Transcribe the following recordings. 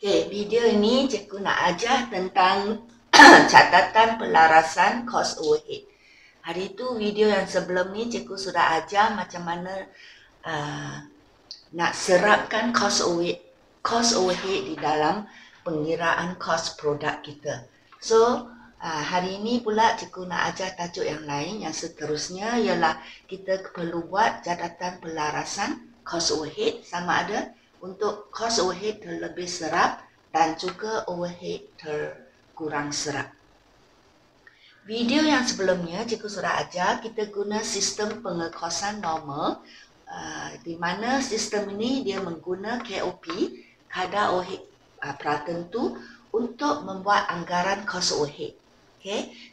Okey, video ini cikgu nak ajar tentang catatan pelarasan cost overhead. Hari tu video yang sebelum ni cikgu sudah ajar macam mana nak serapkan cost overhead di dalam pengiraan kos produk kita. So, hari ini pula cikgu nak ajar tajuk yang lain, yang seterusnya ialah kita perlu buat catatan pelarasan cost overhead sama ada untuk cost overhead terlebih serap dan juga overhead terkurang serap. Video yang sebelumnya cikgu sudah ajar kita guna sistem pengekosan normal, di mana sistem ini dia mengguna KOP, kadar overhead pratentu, untuk membuat anggaran cost overhead,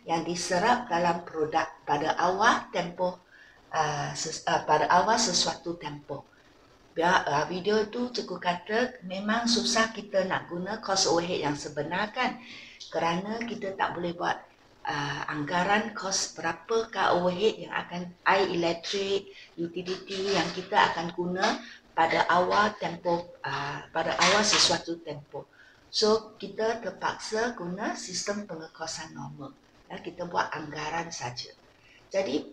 yang diserap dalam produk pada awal tempoh pada awal sesuatu tempoh. Video itu cikgu kata memang susah kita nak guna cost overhead yang sebenar kan, kerana kita tak boleh buat anggaran kos berapakah overhead yang akan air, elektrik, utility yang kita akan guna pada awal tempoh, pada awal sesuatu tempoh. So kita terpaksa guna sistem pengekosan normal. Kita buat anggaran saja. Jadi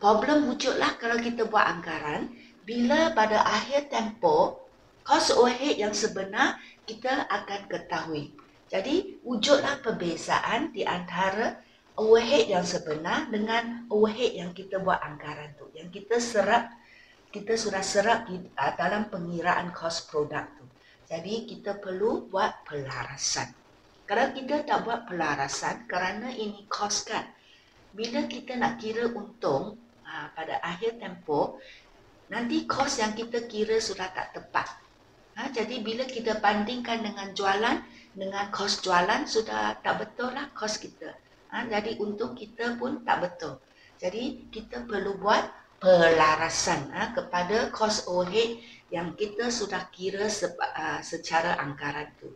problem wujudlah kalau kita buat anggaran bila pada akhir tempoh cost overhead yang sebenar kita akan ketahui. Jadi wujudlah perbezaan di antara overhead yang sebenar dengan overhead yang kita buat anggaran tu, yang kita sudah serap di dalam pengiraan kos produk tu. Jadi kita perlu buat pelarasan. Kalau kita tak buat pelarasan, kerana ini kos kan, bila kita nak kira untung pada akhir tempoh, nanti kos yang kita kira sudah tak tepat. Jadi bila kita bandingkan dengan jualan, dengan kos jualan sudah tak betul lah kos kita. Jadi untung kita pun tak betul. Jadi kita perlu buat pelarasan kepada kos overhead yang kita sudah kira secara anggaran tu.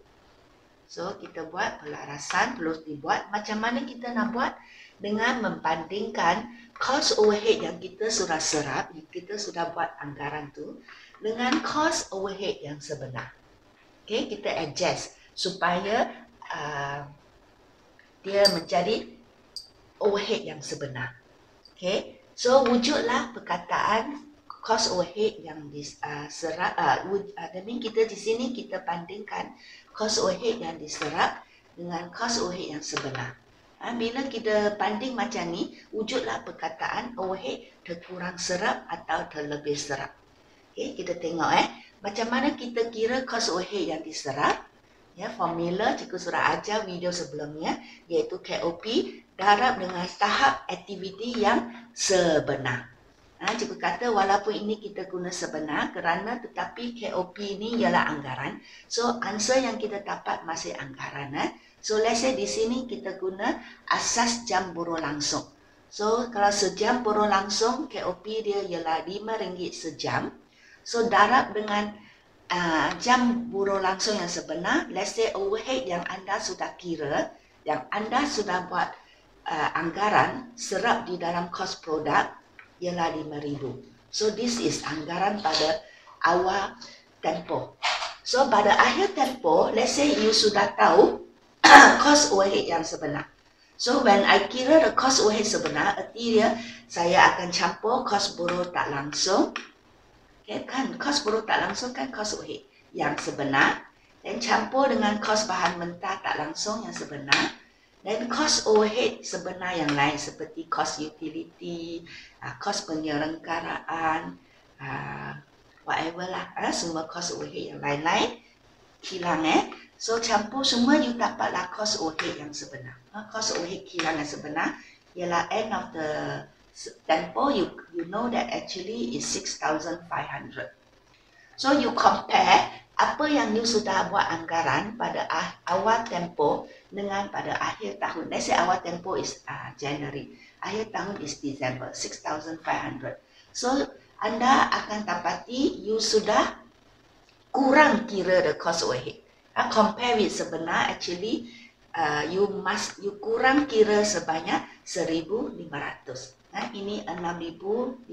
So kita buat pelarasan, perlu dibuat. Macam mana kita nak buat? Dengan membandingkan cost overhead yang kita sudah serap, yang kita sudah buat anggaran tu, dengan cost overhead yang sebenar. Kita adjust supaya dia menjadi overhead yang sebenar. So wujudlah perkataan cost overhead yang diserap. Kita di sini kita bandingkan cost overhead yang diserap dengan cost overhead yang sebenar. Bila kita banding macam ni, wujudlah perkataan overhead terkurang serap atau terlebih serap. Kita tengok macam mana kita kira cost overhead yang diserap. Formula cikgu sudah ajar video sebelumnya, iaitu KOP darab dengan tahap aktiviti yang sebenar. Cikgu kata walaupun ini kita guna sebenar kerana tetapi KOP ni ialah anggaran. So answer yang kita dapat masih anggaran. So let's say di sini kita guna asas jam buruh langsung. So kalau sejam buruh langsung, KOP dia ialah RM5 sejam. So darab dengan jam buruh langsung yang sebenar, let's say overhead yang anda sudah kira, yang anda sudah buat anggaran serap di dalam kos produk ialah RM5,000. So this is anggaran pada awal tempoh. So pada akhir tempoh, let's say you sudah tahu cost overhead yang sebenar. So when I kira the cost overhead sebenar, arti dia saya akan campur kos buruh tak langsung. Kan kos buruh tak langsung kan cost overhead yang sebenar, dan campur dengan kos bahan mentah tak langsung yang sebenar, dan kos overhead sebenar yang lain seperti kos utility, kos penyelenggaraan, whatever lah, semua kos overhead yang lain-lain hilang. So campur semua, you dapatlah kos overhead yang sebenar. Kos overhead hilang yang sebenar ialah end of the tempo, you know that actually is 6,500. So you compare apa yang you sudah buat anggaran pada awal tempo dengan pada akhir tahun. Let's say awal tempo is January, akhir tahun is December, 6,500. So anda akan dapati you sudah kurang kira the cost overhead. Compare with sebenar, actually you kurang kira sebanyak 1,500. Ini 6,500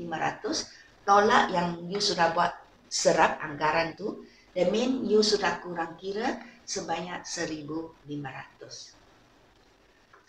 tolak yang you sudah buat serap anggaran tu That means you sudah kurang kira sebanyak 1,500.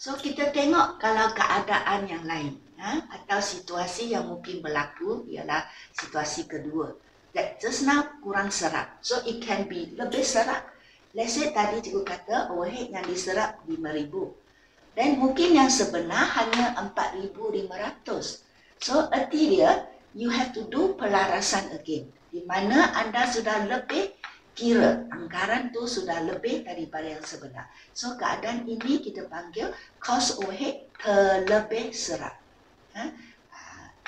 So kita tengok kalau keadaan yang lain atau situasi yang mungkin berlaku ialah situasi kedua. That just now kurang serap. So it can be lebih serap. Let's say tadi cikgu kata overhead yang diserap 5,000. Dan mungkin yang sebenar hanya 4,500. So erti dia, you have to do pelarasan again. Di mana anda sudah lebih kira anggaran tu sudah lebih daripada yang sebenar. So keadaan ini kita panggil cost overhead terlebih serap.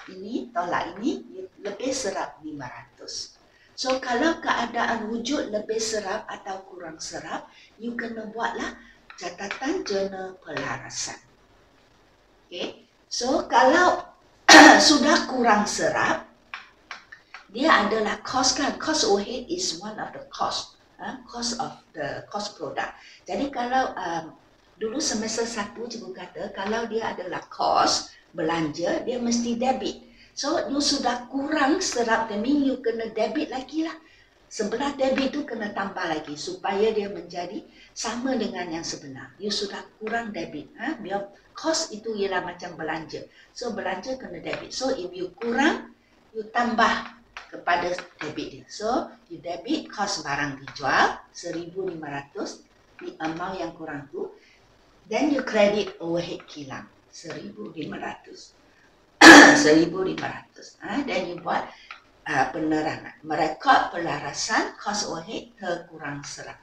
Ini tolak ini lebih serap 500. So kalau keadaan wujud lebih serap atau kurang serap, you kena buatlah catatan jurnal pelarasan. Okay. So kalau sudah kurang serap, dia adalah cost kan. Cost overhead is one of the cost. Cost of the cost product. Jadi kalau dulu semester 1 cikgu kata, kalau dia adalah cost belanja, dia mesti debit. So you sudah kurang serap, that means you kena debit lagi lah. Sebelah debit tu kena tambah lagi supaya dia menjadi sama dengan yang sebenar. You sudah kurang debit. Biar cost itu ialah macam belanja. So belanja kena debit. So if you kurang, you tambah kepada debit dia. So you debit cost barang dijual 1,500 di amount yang kurang tu. Then you credit overhead kilang 1,500. 1,500. Dan you buat penerangan, merekod pelarasan cost overhead terkurang serap.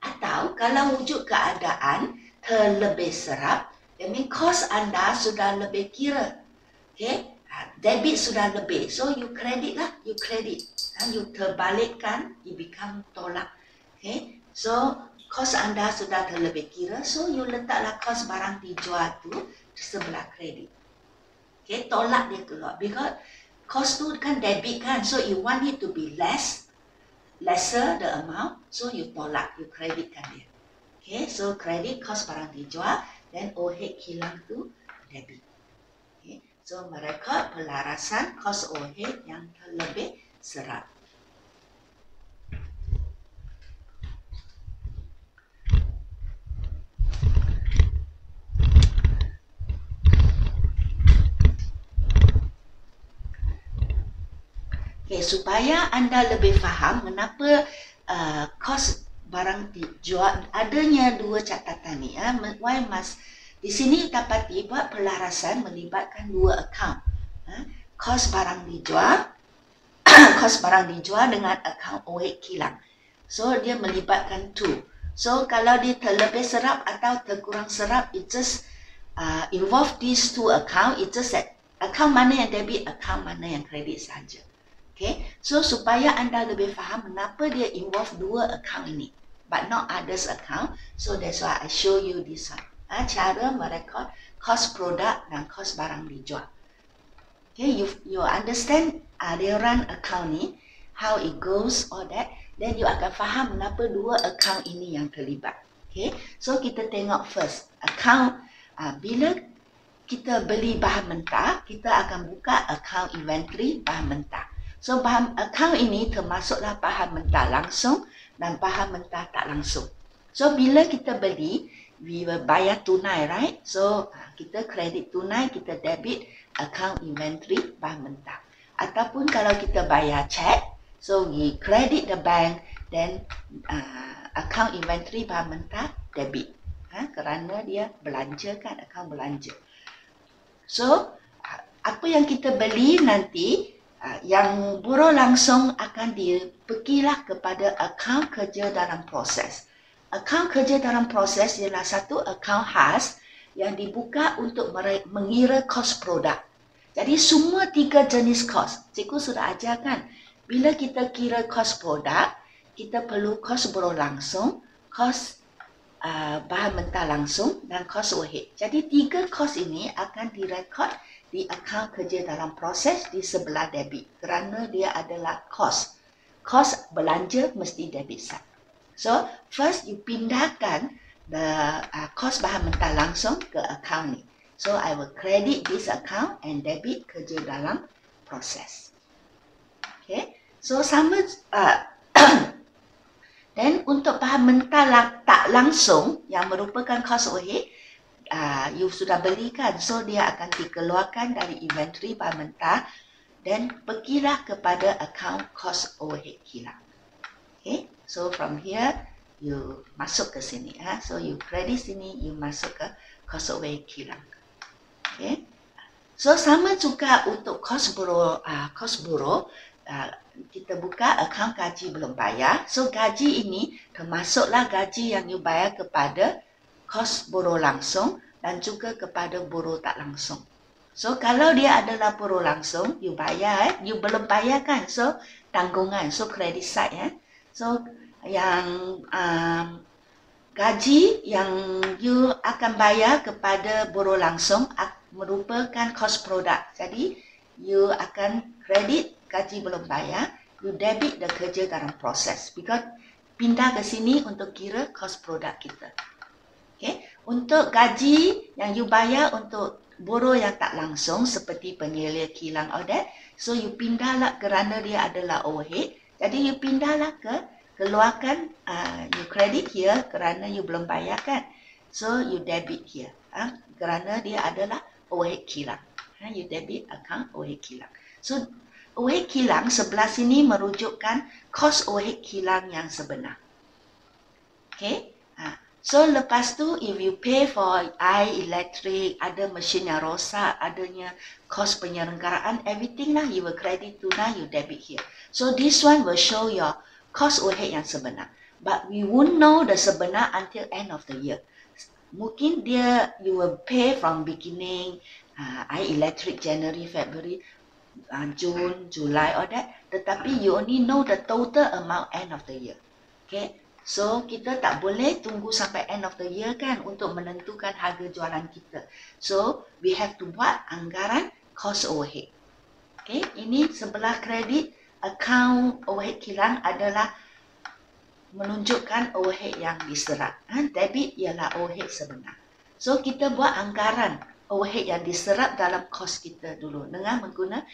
Atau kalau wujud keadaan terlebih serap, that means cost anda sudah lebih kira. Okay? Debit sudah lebih, so you credit lah, you credit. You terbalikkan, you become tolak. Okay? So cost anda sudah terlebih kira, so you letaklah cost barang dijual tu di sebelah kredit. Okay, tolak dia keluar. Because cost tu kan debit kan, so you want it to be lesser the amount, so you tolak, you creditkan dia. Okay, so credit cost barang dijual, then overhead kilang tu debit. Okay, so merekod pelarasan cost overhead yang terlebih serap. Okay, supaya anda lebih faham kenapa kos barang dijual, adanya dua catatan ni. Why must di sini dapati buat pelarasan melibatkan dua akaun. Kos barang dijual, kos barang dijual dengan akaun overhead kilang. So dia melibatkan two. So kalau dia terlebih serap atau terkurang serap, it just involve these two account. It just that akaun mana yang debit, akaun mana yang kredit saja. Okay, so supaya anda lebih faham kenapa dia involve dua account ini, but not others account. So that's why I show you this one. Cara merekod cost produk dan cost barang dijual. Okay, you understand aliran account ni, how it goes, all that. Then you akan faham kenapa dua account ini yang terlibat. Okay, so kita tengok first account. Bila kita beli bahan mentah, kita akan buka account inventory bahan mentah. So bahan account ini termasuklah bahan mentah langsung dan bahan mentah tak langsung. So bila kita beli, we will bayar tunai, right? So kita kredit tunai, kita debit account inventory bahan mentah. Ataupun kalau kita bayar cek, so we credit the bank, then account inventory bahan mentah debit. Kerana dia belanja kan, account belanja. So apa yang kita beli nanti, yang buruh langsung akan pergilah kepada akaun kerja dalam proses. Akaun kerja dalam proses ialah satu akaun khas yang dibuka untuk mengira kos produk. Jadi semua tiga jenis kos, cikgu sudah ajarkan. Bila kita kira kos produk, kita perlu kos buruh langsung, kos bahan mentah langsung dan kos overhead. Jadi tiga kos ini akan direkod di akaun kerja dalam proses di sebelah debit kerana dia adalah kos. Kos belanja mesti debit side. So first you pindahkan the kos bahan mentah langsung ke akaun ni. So I will credit this account and debit kerja dalam proses. Okay. So sama dan untuk bahan mentah tak langsung yang merupakan cost overhead, you sudah belikan, so dia akan dikeluarkan dari inventory bahan mentah dan pergilah kepada account cost overhead kilang. Okay, so from here you masuk ke sini, so you credit sini, you masuk ke cost overhead kilang. Okay, so sama juga untuk cost bureau, kita buka account gaji belum bayar. So gaji ini termasuklah gaji yang you bayar kepada kos buruh langsung dan juga kepada buruh tak langsung. So kalau dia adalah buruh langsung, you bayar, you belum bayar kan, so tanggungan, so credit side. So yang gaji yang you akan bayar kepada buruh langsung merupakan kos produk. Jadi you akan kredit gaji belum bayar, you debit the kerja dalam proses. Because pindah ke sini untuk kira kos produk kita. Okay. Untuk gaji yang you bayar untuk buruh yang tak langsung seperti penyelia kilang all that, so you pindahlah kerana dia adalah overhead. Jadi you pindahlah ke keluarkan, you credit here kerana you belum bayar kan. So you debit here, kerana dia adalah overhead kilang. You debit account overhead kilang. So overhead kilang sebelah sini merujukkan kos overhead kilang yang sebenar. Okay. So lepas tu if you pay for air, elektrik, ada mesin yang rosak, adanya kos penyelenggaraan, everything lah you will credit to now, you debit here. So this one will show your cost overhead yang sebenar. But we won't know the sebenar until end of the year. Mungkin dia you will pay from beginning, air, elektrik, January, February, June, July, all that. Tetapi you only know the total amount end of the year. Okay. So kita tak boleh tunggu sampai end of the year kan untuk menentukan harga jualan kita. So we have to buat anggaran cost overhead. Okay. Ini sebelah kredit account overhead kilang adalah menunjukkan overhead yang diserap. Debit ialah overhead sebenar. So kita buat anggaran overhead yang diserap dalam kos kita dulu dengan menggunakan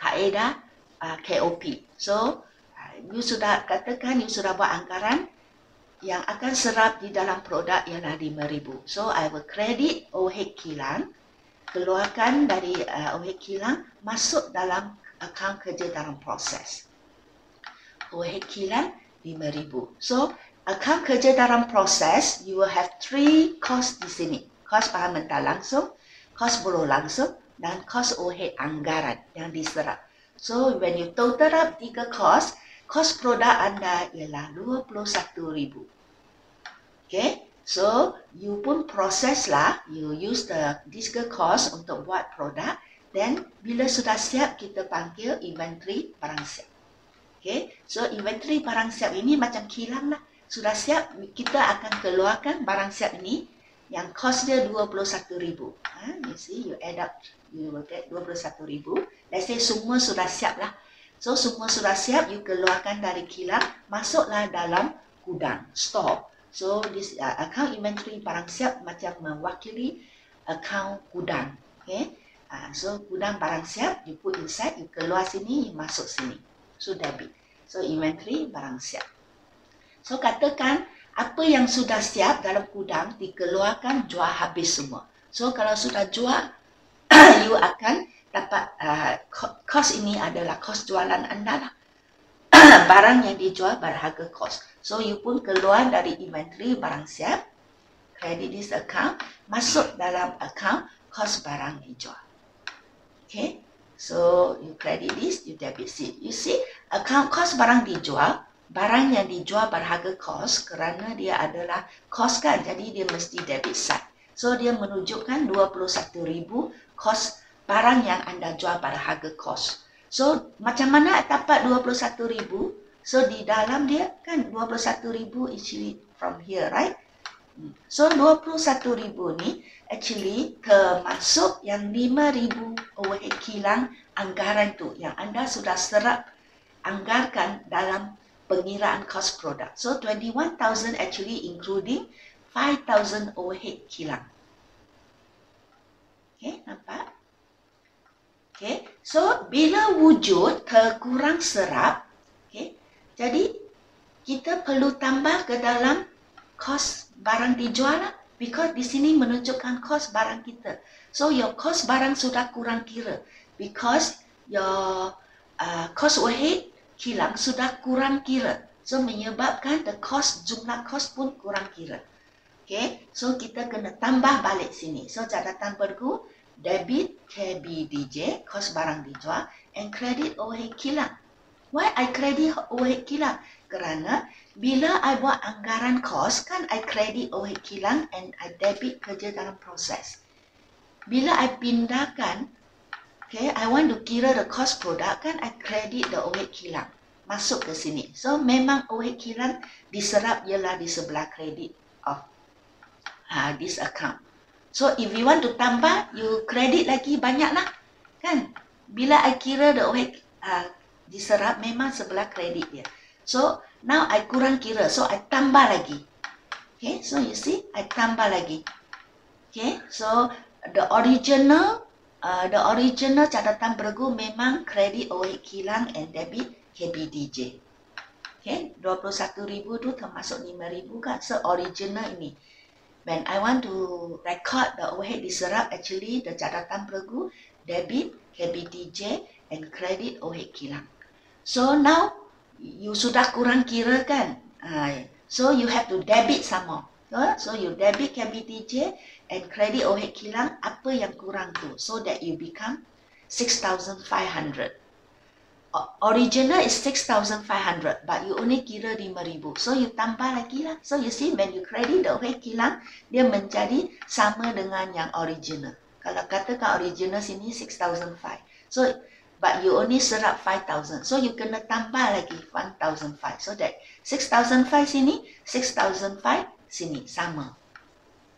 kaedah KOP. So you sudah katakan you sudah buat anggaran yang akan serap di dalam produk ialah 5,000. So I will credit overhead kilang, keluarkan dari overhead kilang, masuk dalam account kerja dalam proses. Overhead kilang 5,000. So account kerja dalam proses, you will have 3 cost di sini. Kos bahan mentah langsung, kos buruh langsung, dan kos overhead anggaran yang diserap. So when you total up 3 kos produk anda ialah 21,000. Okay, so you pun proses lah, you use this cost untuk buat produk, then bila sudah siap kita panggil inventory barang siap. Okay, so inventory barang siap ini macam kilang lah, sudah siap kita akan keluarkan barang siap ini yang kos dia 21,000. You see, you add up, you will get 21,000. Let's say semua sudah siap lah. So semua sudah siap, you keluarkan dari kilang, masuklah dalam gudang, store. So this account inventory barang siap macam mewakili account gudang. Okay, so gudang barang siap, you put inside, you keluar sini, you masuk sini. So debit. So inventory barang siap. So katakan apa yang sudah siap dalam gudang dikeluarkan, jual habis semua. So kalau sudah jual, you akan dapat kos ini adalah kos jualan anda lah. Barang yang dijual berharga kos. So you pun keluar dari inventory barang siap, credit this account, masuk dalam account kos barang dijual. Okay, so you credit this, you debit it. You see, account kos barang dijual, barang yang dijual berharga kos kerana dia adalah kos kan, jadi dia mesti debit side. So dia menunjukkan 21,000 kos barang yang anda jual berharga kos. So macam mana dapat 21,000? So di dalam dia kan 21,000 actually from here, right? So 21,000 ni actually termasuk yang 5,000 overhead kilang anggaran tu yang anda sudah serap anggarkan dalam pengiraan kos produk. So 21,000 actually including 5,000 overhead kilang. Okay, nampak? Okay, so bila wujud terkurang serap, Jadi kita perlu tambah ke dalam kos barang dijual lah. Because di sini menunjukkan kos barang kita. So your kos barang sudah kurang kira. Because your cost overhead kilang sudah kurang kira. So menyebabkan the cost, jumlah kos pun kurang kira. Okay, so kita kena tambah balik sini. So catatan bergu, debit KBDJ, kos barang dijual, and credit overhead kilang. Why I credit overhead kilang? Kerana bila I buat anggaran kos, kan I credit overhead kilang and I debit kerja dalam proses. Bila I pindahkan, okay, I want to kira the cost product, kan I credit the overhead kilang. Masuk ke sini. So memang overhead kilang diserap ialah di sebelah credit of this account. So if you want to tambah, you credit lagi banyak lah, kan? Bila I kira the overhead diserap memang sebelah kredit dia. So now I kurang kira, so I tambah lagi. Okay, so you see, I tambah lagi. Okay, so the original catatan bergu memang kredit overhead kilang and debit KBDJ. Okay, 21,000 tu termasuk 5,000 kan? So original ini. When I want to record the overhead diserap, actually the catatan bergu debit KBDJ and credit overhead kilang. So now you sudah kurang kira kan? So you have to debit some more. So you debit KBDJ and credit overhead kilang apa yang kurang tu, so that you become 6,500. Original is 6,500, but you only kira 5,000. So you tambah lagi lah. So you see when you credit the overhead kilang, dia menjadi sama dengan yang original. Kalau katakan original sini 6,500. So but you only serap 5,000. So you kena tambah lagi 1,500. So that 6,500 sini, 6,500 sini, sama.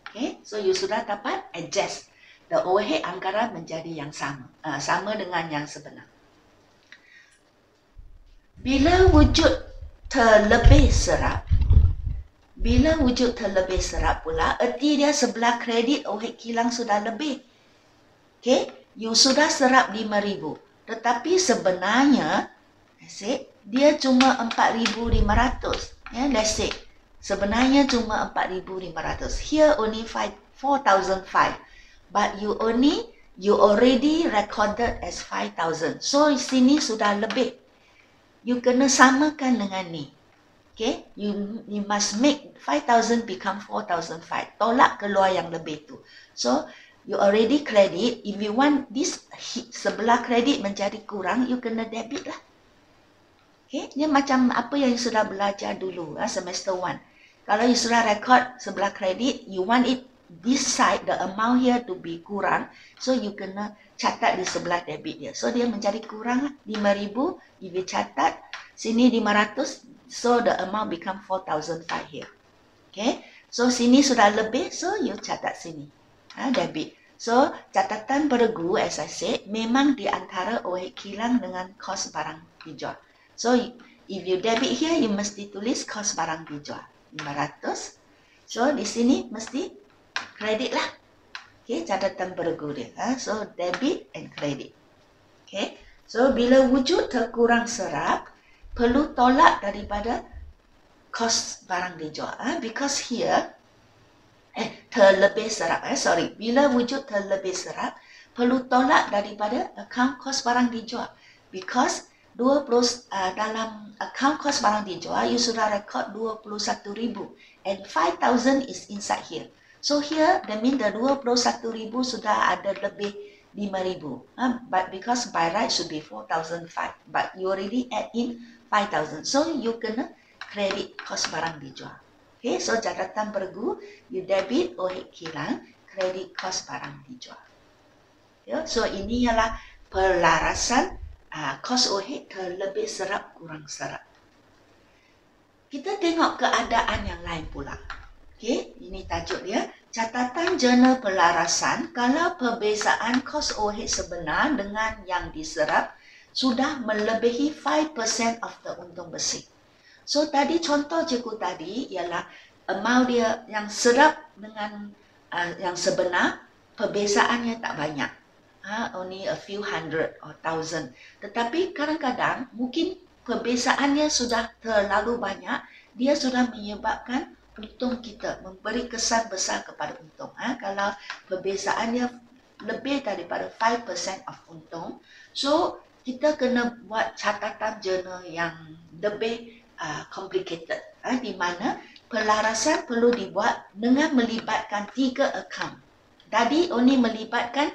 Okay, so you sudah dapat adjust the overhead anggaran menjadi yang sama. Sama dengan yang sebenar. Bila wujud terlebih serap, pula, erti dia sebelah kredit overhead kilang sudah lebih. Okay, you sudah serap 5,000. Tetapi sebenarnya, dia cuma 4,500. Ya, let's say. Sebenarnya cuma 4,500. Here only 4,500. But you already recorded as 5,000. So sini sudah lebih. You kena samakan dengan ni. Okay, you must make 5,000 become 4,500. Tolak keluar yang lebih tu. So you already credit. If you want this sebelah kredit menjadi kurang, you kena debit lah. Okay, dia macam apa yang you sudah belajar dulu semester 1. Kalau you sudah record sebelah kredit, you want it this side, the amount here to be kurang, so you kena catat di sebelah debit dia. So dia menjadi kurang lah, 5,000, if you catat, sini 500, so the amount become 4,500 here. Okay, so sini sudah lebih, so you catat sini, debit. So catatan bergu, as I said, memang di antara overhead kilang dengan kos barang dijual. So if you debit here, you mesti tulis kos barang dijual 500. So di sini mesti kredit lah. Okay, catatan bergu dia. So debit and credit. Okay, so bila wujud terkurang serap, perlu tolak daripada kos barang dijual. Because here terlebih serap. Bila wujud terlebih serap, perlu tolak daripada account kos barang dijual. Because dalam account kos barang dijual, you sudah record 21,000 and 5,000 is inside here. So here, that means the 21,000 sudah ada lebih 5,000. But because by right should be 4,500, but you already add in 5,000. So you kena credit kos barang dijual. Okay, so catatan bergu, you debit overhead kilang, credit kos barang dijual. Okay, so ini ialah pelarasan kos overhead terlebih serap kurang serap. Kita tengok keadaan yang lain pula. Okay, ini tajuk dia. Catatan jurnal pelarasan kalau perbezaan kos overhead sebenar dengan yang diserap sudah melebihi 5% of the untung bersih. So tadi contoh cikgu tadi ialah amount dia yang serap dengan yang sebenar perbezaannya tak banyak. Only a few hundred or thousand. Tetapi kadang-kadang mungkin perbezaannya sudah terlalu banyak, dia sudah menyebabkan untung kita, memberi kesan besar kepada untung. Kalau perbezaannya lebih daripada 5% of untung, so kita kena buat catatan jurnal yang lebih complicated, di mana pelarasan perlu dibuat dengan melibatkan 3 akaun. Tadi only melibatkan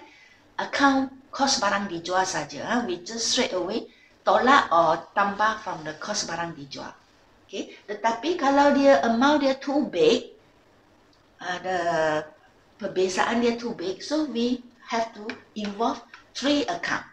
akaun kos barang dijual saja, we just straight away tolak or tambah from the kos barang dijual. Okay. Tetapi kalau dia amount dia too big, the perbezaan dia too big, so we have to involve 3 account.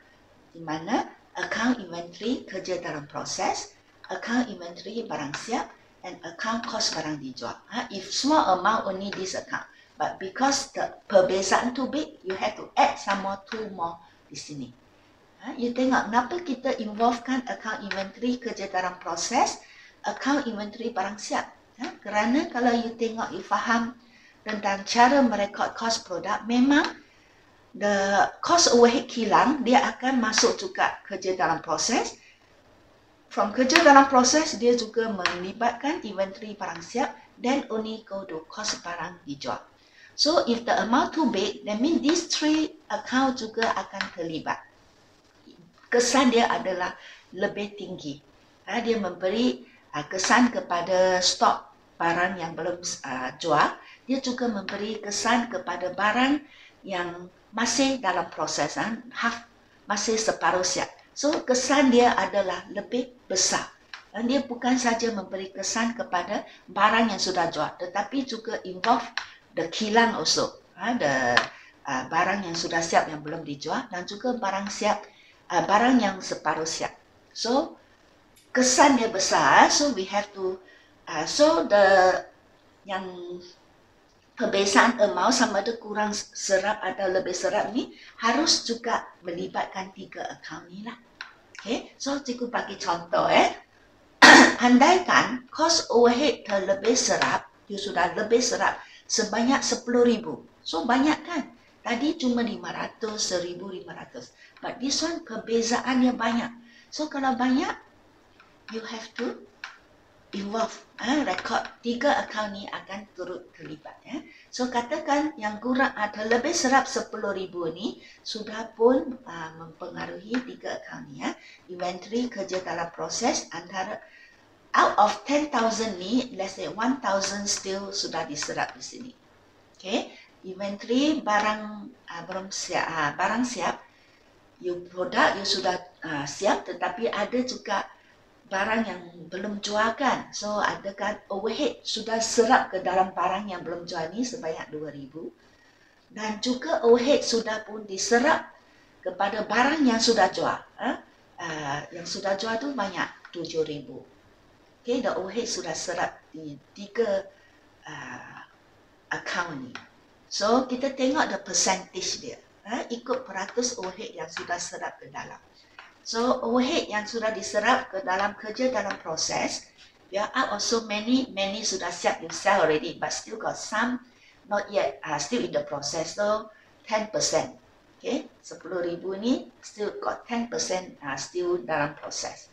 Di mana account inventory kerja dalam proses, account inventory barang siap, and account kos barang dijual. If small amount, only this account. But because the perbezaan too big, you have to add some more, 2 more di sini. You tengok kenapa kita involvekan account inventory kerja dalam proses, account inventory barang siap. Kerana kalau you tengok, you faham tentang cara merekod kos produk, memang the cost overhead kilang, dia akan masuk juga kerja dalam proses. From kerja dalam proses, dia juga melibatkan inventory barang siap, then only go to cost barang dijual. So if the amount too big, that means these 3 account juga akan terlibat. Kesan dia adalah lebih tinggi. Dia memberi kesan kepada stok barang yang belum jual. Dia juga memberi kesan kepada barang yang masih dalam proses, masih separuh siap. So kesan dia adalah lebih besar. Dan dia bukan saja memberi kesan kepada barang yang sudah jual, tetapi juga involve the kilang also, barang yang sudah siap yang belum dijual, dan juga barang siap, barang yang separuh siap. So kesan dia besar, so we have to, yang perbezaan amount sama ada kurang serap atau lebih serap ni harus juga melibatkan 3 akaun ni lah. Okay, so cikgu bagi contoh. Andaikan kos overhead terlebih serap, you sudah lebih serap sebanyak 10,000. So banyak kan? Tadi cuma 500, 1,500. But this one perbezaannya banyak. So kalau banyak, you have to involve, rekod 3 akaun ni akan turut terlibat. So katakan yang kurang atau lebih serap 10,000 ni sudah pun mempengaruhi 3 akaun ni. Inventory kerja dalam proses, antara out of 10,000 ni, let's say 1,000 still sudah diserap di sini. Okay, inventory barang belum siap, barang siap, produk you sudah siap, tetapi ada juga barang yang belum jualkan. So adakah overhead sudah serap ke dalam barang yang belum jual ni sebanyak 2,000, dan juga overhead sudah pun diserap kepada barang yang sudah jual. Yang sudah jual tu banyak 7,000. Okay, the overhead sudah serap di 3 account ni. So kita tengok the percentage dia, ikut peratus overhead yang sudah serap ke dalam. So overhead yang sudah diserap ke dalam kerja dalam proses, there are also many sudah siap you sell already, but still got some not yet, still in the process. So 10%. Okay, 10,000 ni still got 10% still dalam proses.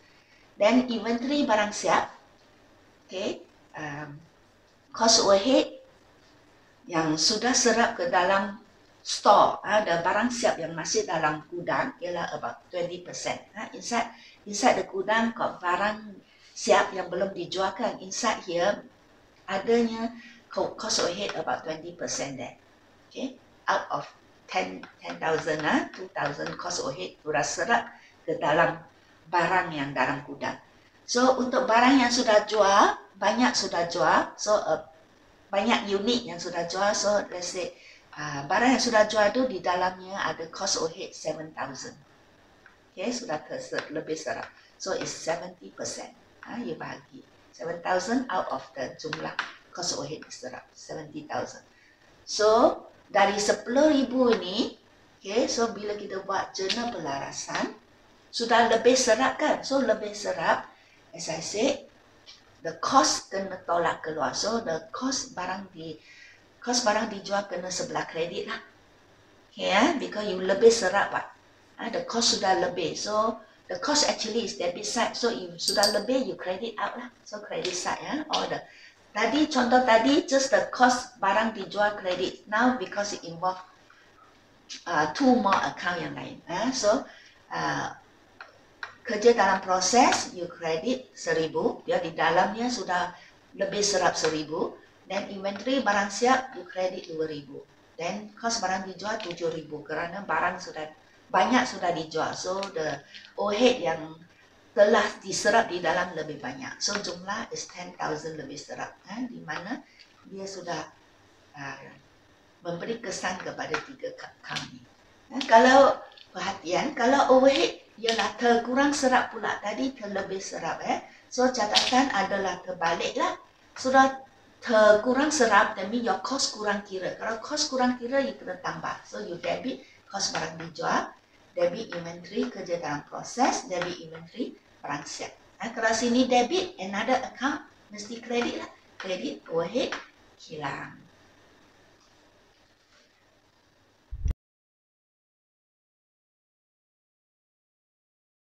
Then inventory barang siap, okay, cost overhead yang sudah serap ke dalam store, ada barang siap yang masih dalam gudang ialah about 20%. Inside the gudang got barang siap yang belum dijualkan. Inside here adanya cost overhead about 20% there. Okay, out of 10,000, 2,000 cost overhead sudah serap ke dalam barang yang dalam gudang. So untuk barang yang sudah jual, banyak sudah jual, so banyak unit yang sudah jual, so let's say barang yang sudah jual tu di dalamnya ada cost overhead 7,000. Okay, sudah lebih serap. So it's 70%. You bahagi 7,000 out of the jumlah cost overhead diserap 70,000. So dari 10,000 ini, okay, so bila kita buat jurnal pelarasan, sudah lebih serap kan? So lebih serap, as I said, the cost kena tolak keluar. So the cost barang dijual kena sebelah kredit lah. Okay, because you lebih serap, the cost sudah lebih. So the cost actually is debit side. So you sudah lebih, you credit out lah. So credit side ya, order. Tadi contoh tadi just the cost barang dijual kredit. Now because it involve two more account yang lain. So kerja dalam proses, you credit 1,000, ya di dalamnya sudah lebih serap 1,000, dan inventory barang siap, you credit 2,000, dan cost barang dijual 7,000, kerana barang sudah banyak sudah dijual, so the overhead yang telah diserap di dalam lebih banyak, so jumlah is 10,000 lebih serap, di mana dia sudah memberi kesan kepada 3 account ini. Kalau perhatian, kalau overhead ialah terkurang serap pula, tadi terlebih serap so catatan adalah terbaliklah, sudah terkurang serap, that means your cost kurang kira. Kalau cost kurang kira, you kena tambah, so you debit cost barang dijual, debit inventory kerja dalam proses, debit inventory barang siap. Kalau sini debit another account, mesti kredit lah, kredit overhead hilang.